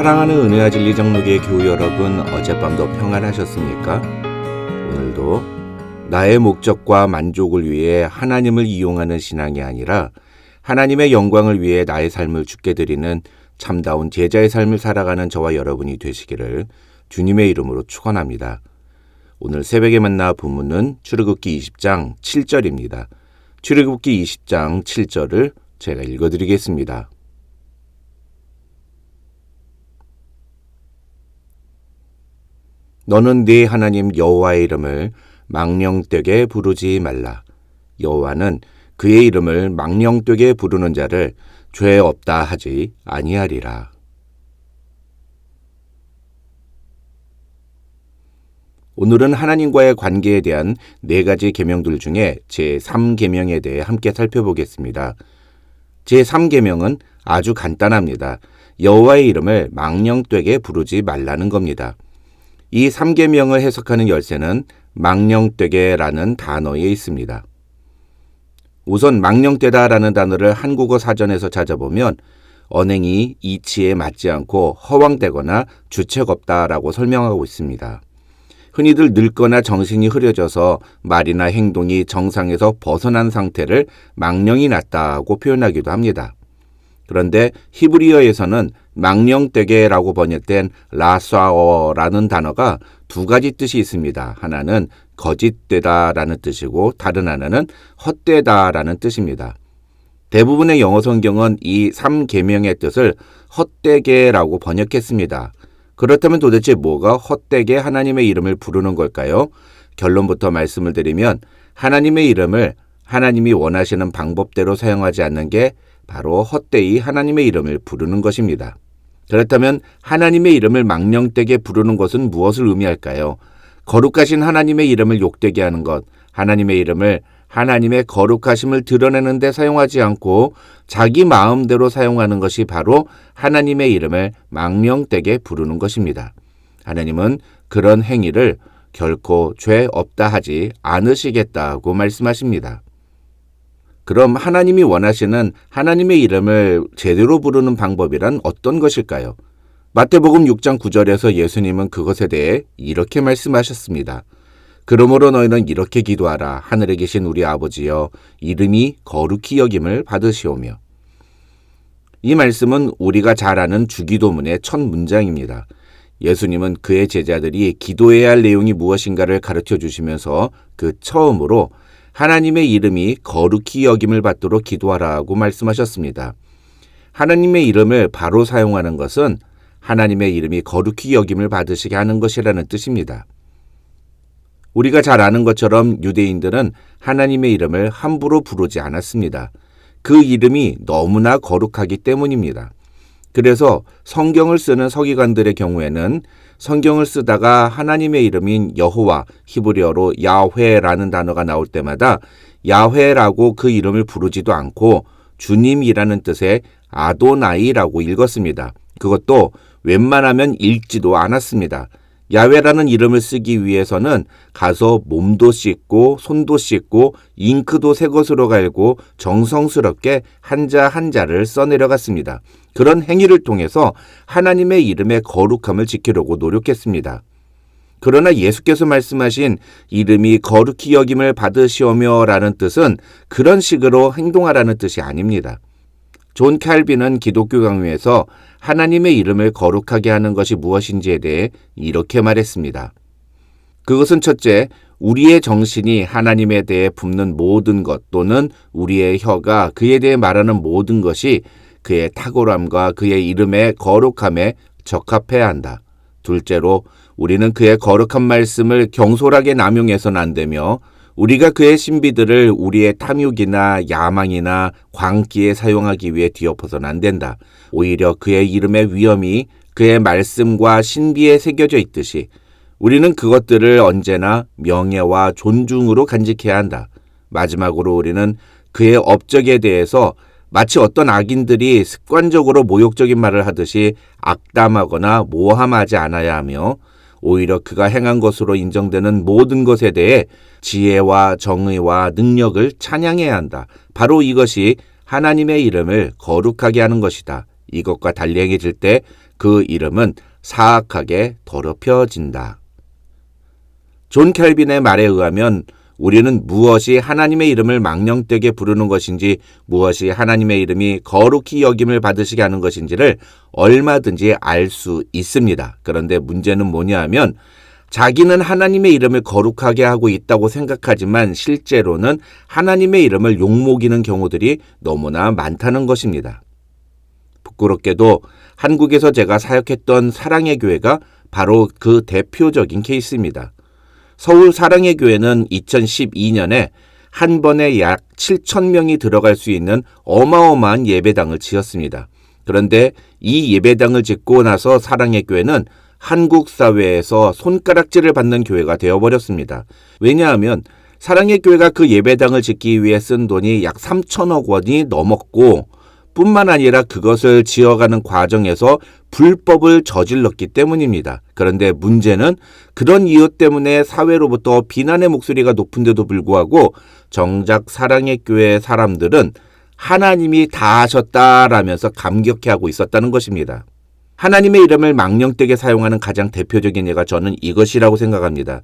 사랑하는 은혜와 진리 장로교회 교우 여러분, 어젯밤도 평안하셨습니까? 오늘도 나의 목적과 만족을 위해 하나님을 이용하는 신앙이 아니라 하나님의 영광을 위해 나의 삶을 주께 드리는 참다운 제자의 삶을 살아가는 저와 여러분이 되시기를 주님의 이름으로 축원합니다. 오늘 새벽에 만나 본문은 출애굽기 20장 7절입니다. 출애굽기 20장 7절을 제가 읽어드리겠습니다. 너는 네 하나님 여호와의 이름을 망령되게 부르지 말라. 여호와는 그의 이름을 망령되게 부르는 자를 죄 없다 하지 아니하리라. 오늘은 하나님과의 관계에 대한 4가지 계명들 중에 제3계명에 대해 함께 살펴보겠습니다. 제3계명은 아주 간단합니다. 여호와의 이름을 망령되게 부르지 말라는 겁니다. 이 3계명을 해석하는 열쇠는 망령되게라는 단어에 있습니다. 우선 망령되다라는 단어를 한국어 사전에서 찾아보면 언행이 이치에 맞지 않고 허황되거나 주책 없다라고 설명하고 있습니다. 흔히들 늙거나 정신이 흐려져서 말이나 행동이 정상에서 벗어난 상태를 망령이 났다고 표현하기도 합니다. 그런데 히브리어에서는 망령되게라고 번역된 라사어라는 단어가 2가지 뜻이 있습니다. 하나는 거짓되다라는 뜻이고 다른 하나는 헛되다라는 뜻입니다. 대부분의 영어 성경은 이 3계명의 뜻을 헛되게라고 번역했습니다. 그렇다면 도대체 뭐가 헛되게 하나님의 이름을 부르는 걸까요? 결론부터 말씀을 드리면 하나님의 이름을 하나님이 원하시는 방법대로 사용하지 않는 게 바로 헛되이 하나님의 이름을 부르는 것입니다. 그렇다면 하나님의 이름을 망령되게 부르는 것은 무엇을 의미할까요? 거룩하신 하나님의 이름을 욕되게 하는 것, 하나님의 이름을 하나님의 거룩하심을 드러내는 데 사용하지 않고 자기 마음대로 사용하는 것이 바로 하나님의 이름을 망령되게 부르는 것입니다. 하나님은 그런 행위를 결코 죄 없다 하지 않으시겠다고 말씀하십니다. 그럼 하나님이 원하시는 하나님의 이름을 제대로 부르는 방법이란 어떤 것일까요? 마태복음 6장 9절에서 예수님은 그것에 대해 이렇게 말씀하셨습니다. 그러므로 너희는 이렇게 기도하라. 하늘에 계신 우리 아버지여, 이름이 거룩히 여김을 받으시오며. 이 말씀은 우리가 잘 아는 주기도문의 첫 문장입니다. 예수님은 그의 제자들이 기도해야 할 내용이 무엇인가를 가르쳐 주시면서 그 처음으로 하나님의 이름이 거룩히 여김을 받도록 기도하라고 말씀하셨습니다. 하나님의 이름을 바로 사용하는 것은 하나님의 이름이 거룩히 여김을 받으시게 하는 것이라는 뜻입니다. 우리가 잘 아는 것처럼 유대인들은 하나님의 이름을 함부로 부르지 않았습니다. 그 이름이 너무나 거룩하기 때문입니다. 그래서 성경을 쓰는 서기관들의 경우에는 성경을 쓰다가 하나님의 이름인 여호와, 히브리어로 야훼라는 단어가 나올 때마다 야훼라고 그 이름을 부르지도 않고 주님이라는 뜻의 아도나이라고 읽었습니다. 그것도 웬만하면 읽지도 않았습니다. 야훼라는 이름을 쓰기 위해서는 가서 몸도 씻고 손도 씻고 잉크도 새 것으로 갈고 정성스럽게 한자 한자를 써내려갔습니다. 그런 행위를 통해서 하나님의 이름의 거룩함을 지키려고 노력했습니다. 그러나 예수께서 말씀하신 이름이 거룩히 여김을 받으시오며 라는 뜻은 그런 식으로 행동하라는 뜻이 아닙니다. 존 칼빈은 기독교 강요에서 하나님의 이름을 거룩하게 하는 것이 무엇인지에 대해 이렇게 말했습니다. 그것은 첫째, 우리의 정신이 하나님에 대해 붓는 모든 것 또는 우리의 혀가 그에 대해 말하는 모든 것이 그의 탁월함과 그의 이름의 거룩함에 적합해야 한다. 둘째로, 우리는 그의 거룩한 말씀을 경솔하게 남용해서는 안 되며 우리가 그의 신비들을 우리의 탐욕이나 야망이나 광기에 사용하기 위해 뒤엎어서는 안 된다. 오히려 그의 이름의 위엄이 그의 말씀과 신비에 새겨져 있듯이 우리는 그것들을 언제나 명예와 존중으로 간직해야 한다. 마지막으로 우리는 그의 업적에 대해서 마치 어떤 악인들이 습관적으로 모욕적인 말을 하듯이 악담하거나 모함하지 않아야 하며 오히려 그가 행한 것으로 인정되는 모든 것에 대해 지혜와 정의와 능력을 찬양해야 한다. 바로 이것이 하나님의 이름을 거룩하게 하는 것이다. 이것과 달리 행해질 때 그 이름은 사악하게 더럽혀진다. 존 켈빈의 말에 의하면 우리는 무엇이 하나님의 이름을 망령되게 부르는 것인지, 무엇이 하나님의 이름이 거룩히 여김을 받으시게 하는 것인지를 얼마든지 알 수 있습니다. 그런데 문제는 뭐냐 하면 자기는 하나님의 이름을 거룩하게 하고 있다고 생각하지만 실제로는 하나님의 이름을 욕먹이는 경우들이 너무나 많다는 것입니다. 부끄럽게도 한국에서 제가 사역했던 사랑의 교회가 바로 그 대표적인 케이스입니다. 서울 사랑의 교회는 2012년에 한 번에 약 7,000명이 들어갈 수 있는 어마어마한 예배당을 지었습니다. 그런데 이 예배당을 짓고 나서 사랑의 교회는 한국 사회에서 손가락질을 받는 교회가 되어버렸습니다. 왜냐하면 사랑의 교회가 그 예배당을 짓기 위해 쓴 돈이 약 3천억 원이 넘었고, 뿐만 아니라 그것을 지어가는 과정에서 불법을 저질렀기 때문입니다. 그런데 문제는 그런 이유 때문에 사회로부터 비난의 목소리가 높은데도 불구하고 정작 사랑의 교회 사람들은 하나님이 다 하셨다라면서 감격해하고 있었다는 것입니다. 하나님의 이름을 망령되게 사용하는 가장 대표적인 예가 저는 이것이라고 생각합니다.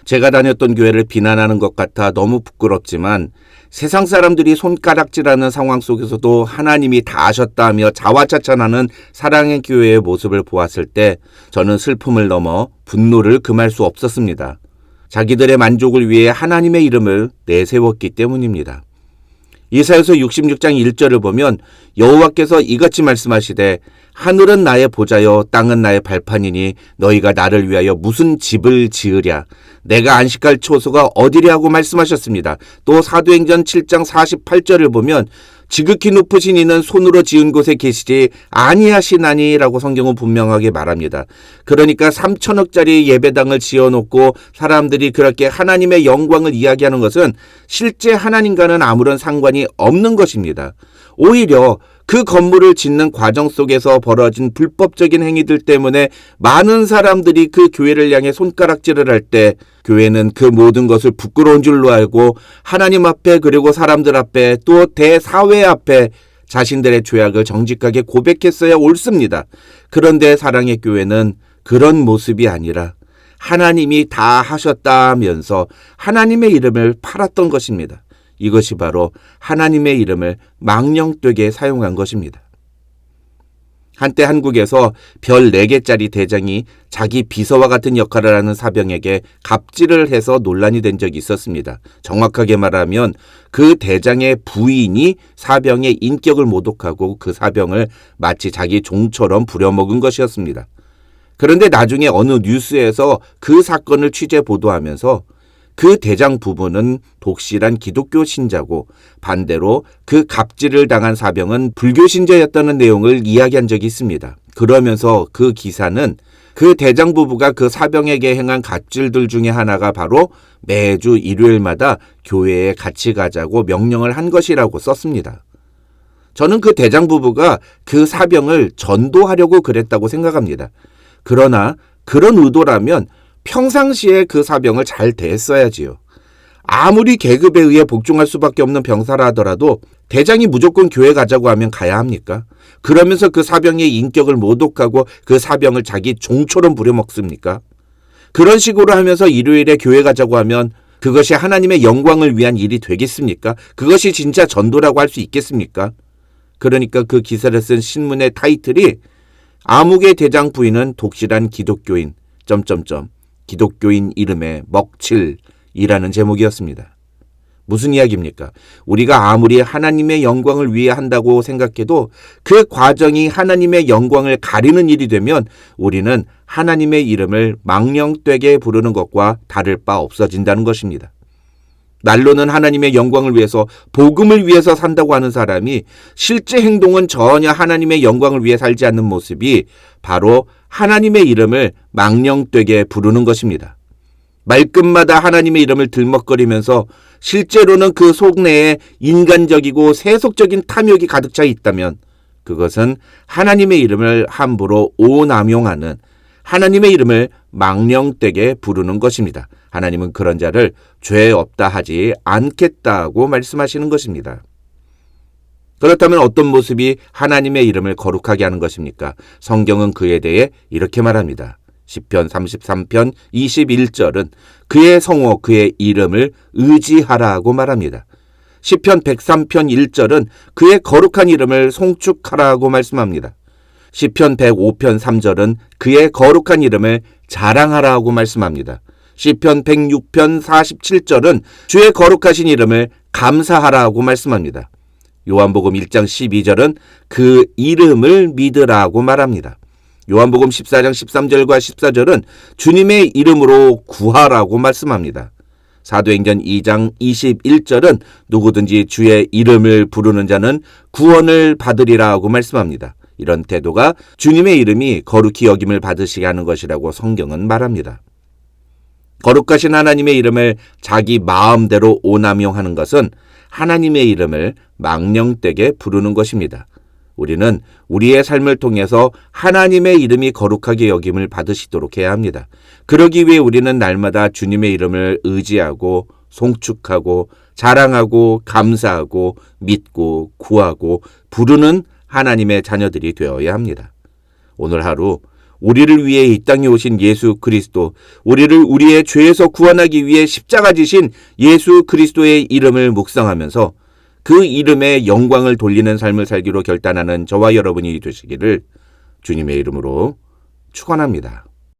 제가 다녔던 교회를 비난하는 것 같아 너무 부끄럽지만 세상 사람들이 손가락질하는 상황 속에서도 하나님이 다 하셨다며 자화자찬하는 사랑의 교회의 모습을 보았을 때 저는 슬픔을 넘어 분노를 금할 수 없었습니다. 자기들의 만족을 위해 하나님의 이름을 내세웠기 때문입니다. 이사야서 66장 1절을 보면 여호와께서 이같이 말씀하시되 하늘은 나의 보좌여 땅은 나의 발판이니 너희가 나를 위하여 무슨 집을 지으랴. 내가 안식할 초소가 어디랴고 말씀하셨습니다. 또 사도행전 7장 48절을 보면 지극히 높으신 이는 손으로 지은 곳에 계시지 아니하시나니라고 성경은 분명하게 말합니다. 그러니까 3천억짜리 예배당을 지어놓고 사람들이 그렇게 하나님의 영광을 이야기하는 것은 실제 하나님과는 아무런 상관이 없는 것입니다. 오히려 그 건물을 짓는 과정 속에서 벌어진 불법적인 행위들 때문에 많은 사람들이 그 교회를 향해 손가락질을 할 때 교회는 그 모든 것을 부끄러운 줄로 알고 하나님 앞에 그리고 사람들 앞에 또 대사회 앞에 자신들의 죄악을 정직하게 고백했어야 옳습니다. 그런데 사랑의 교회는 그런 모습이 아니라 하나님이 다 하셨다면서 하나님의 이름을 팔았던 것입니다. 이것이 바로 하나님의 이름을 망령되게 사용한 것입니다. 한때 한국에서 별 4개짜리 대장이 자기 비서와 같은 역할을 하는 사병에게 갑질을 해서 논란이 된 적이 있었습니다. 정확하게 말하면 그 대장의 부인이 사병의 인격을 모독하고 그 사병을 마치 자기 종처럼 부려먹은 것이었습니다. 그런데 나중에 어느 뉴스에서 그 사건을 취재 보도하면서 그 대장 부부는 독실한 기독교 신자고 반대로 그 갑질을 당한 사병은 불교 신자였다는 내용을 이야기한 적이 있습니다. 그러면서 그 기사는 그 대장 부부가 그 사병에게 행한 갑질들 중에 하나가 바로 매주 일요일마다 교회에 같이 가자고 명령을 한 것이라고 썼습니다. 저는 그 대장 부부가 그 사병을 전도하려고 그랬다고 생각합니다. 그러나 그런 의도라면 평상시에 그 사병을 잘 대했어야지요. 아무리 계급에 의해 복종할 수밖에 없는 병사라 하더라도 대장이 무조건 교회 가자고 하면 가야 합니까? 그러면서 그 사병의 인격을 모독하고 그 사병을 자기 종처럼 부려먹습니까? 그런 식으로 하면서 일요일에 교회 가자고 하면 그것이 하나님의 영광을 위한 일이 되겠습니까? 그것이 진짜 전도라고 할 수 있겠습니까? 그러니까 그 기사를 쓴 신문의 타이틀이 아무개 대장 부인은 독실한 기독교인... 기독교인 이름에 먹칠이라는 제목이었습니다. 무슨 이야기입니까? 우리가 아무리 하나님의 영광을 위해 한다고 생각해도 그 과정이 하나님의 영광을 가리는 일이 되면 우리는 하나님의 이름을 망령되게 부르는 것과 다를 바 없어진다는 것입니다. 날로는 하나님의 영광을 위해서 복음을 위해서 산다고 하는 사람이 실제 행동은 전혀 하나님의 영광을 위해 살지 않는 모습이 바로 하나님의 이름을 망령되게 부르는 것입니다. 말끝마다 하나님의 이름을 들먹거리면서 실제로는 그 속내에 인간적이고 세속적인 탐욕이 가득 차 있다면 그것은 하나님의 이름을 함부로 오남용하는 하나님의 이름을 망령되게 부르는 것입니다. 하나님은 그런 자를 죄 없다 하지 않겠다고 말씀하시는 것입니다. 그렇다면 어떤 모습이 하나님의 이름을 거룩하게 하는 것입니까? 성경은 그에 대해 이렇게 말합니다. 시편 33편 21절은 그의 성호, 그의 이름을 의지하라고 말합니다. 시편 103편 1절은 그의 거룩한 이름을 송축하라고 말씀합니다. 시편 105편 3절은 그의 거룩한 이름을 자랑하라고 말씀합니다. 시편 106편 47절은 주의 거룩하신 이름을 감사하라고 말씀합니다. 요한복음 1장 12절은 그 이름을 믿으라고 말합니다. 요한복음 14장 13절과 14절은 주님의 이름으로 구하라고 말씀합니다. 사도행전 2장 21절은 누구든지 주의 이름을 부르는 자는 구원을 받으리라고 말씀합니다. 이런 태도가 주님의 이름이 거룩히 여김을 받으시게 하는 것이라고 성경은 말합니다. 거룩하신 하나님의 이름을 자기 마음대로 오남용하는 것은 하나님의 이름을 망령되게 부르는 것입니다. 우리는 우리의 삶을 통해서 하나님의 이름이 거룩하게 여김을 받으시도록 해야 합니다. 그러기 위해 우리는 날마다 주님의 이름을 의지하고 송축하고 자랑하고 감사하고 믿고 구하고 부르는 하나님의 자녀들이 되어야 합니다. 오늘 하루 우리를 위해 이 땅에 오신 예수 그리스도, 우리를 우리의 죄에서 구원하기 위해 십자가 지신 예수 그리스도의 이름을 묵상하면서 그 이름의 영광을 돌리는 삶을 살기로 결단하는 저와 여러분이 되시기를 주님의 이름으로 축원합니다.